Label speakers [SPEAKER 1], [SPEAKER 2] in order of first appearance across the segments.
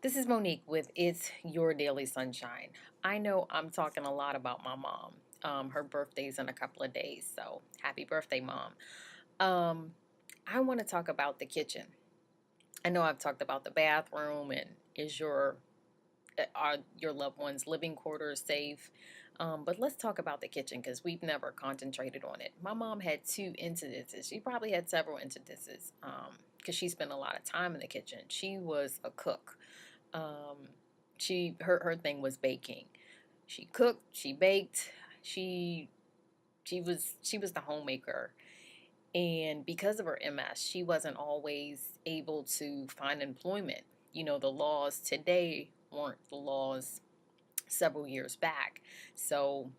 [SPEAKER 1] This is Monique with It's Your Daily Sunshine. I know I'm talking a lot about my mom. Her birthday's in a couple of days, so happy birthday, Mom. Um, I want to talk about the kitchen. I know I've talked about the bathroom and are your loved ones' living quarters safe? But let's talk about the kitchen because we've never concentrated on it. My mom had two incidences. She probably had several incidences because she spent a lot of time in the kitchen. She was a cook. Um, her thing was baking. She cooked, she baked, she she was the homemaker. And because of her MS, she wasn't always able to find employment. You know, the laws today weren't the laws several years back. So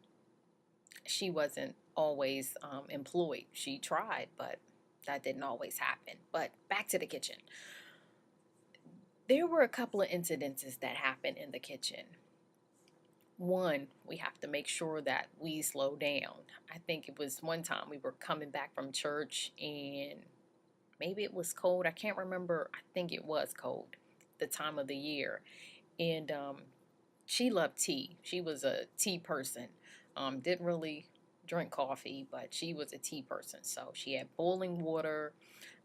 [SPEAKER 1] she wasn't always employed. She tried, but that didn't always happen. But back to the kitchen. There were a couple of incidences that happened in the kitchen. One, we have to make sure that we slow down. I think it was one time we were coming back from church and maybe it was cold. I can't remember. I think it was cold, the time of the year. And she loved tea. She was a tea person. Didn't really drink coffee, but she was a tea person. So she had boiling water.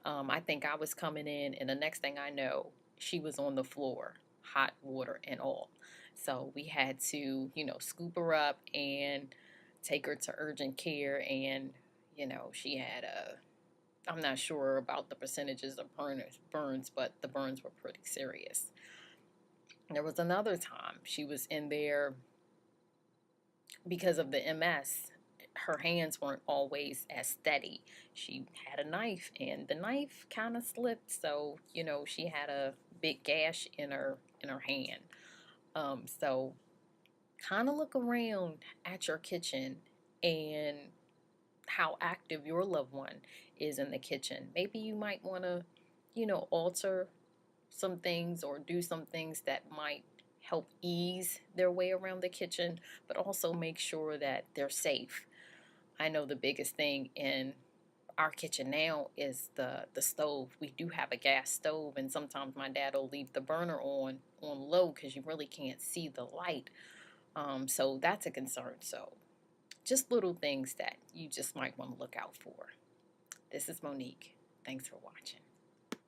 [SPEAKER 1] I think I was coming in, and the next thing I know, she was on the floor, hot water and all. So we had to, scoop her up and take her to urgent care. And, she had I'm not sure about the percentages of burns, but the burns were pretty serious. There was another time she was in there because of the MS. Her hands weren't always as steady. She had a knife, and the knife kind of slipped, so she had a big gash in her hand. So kind of look around at your kitchen and how active your loved one is in the kitchen. Maybe you might want to, alter some things or do some things that might help ease their way around the kitchen, but also make sure that they're safe. I know the biggest thing in our kitchen now is the stove. We do have a gas stove, and sometimes my dad will leave the burner on low because you really can't see the light. So that's a concern. So just little things that you just might want to look out for. This is Monique. Thanks for watching.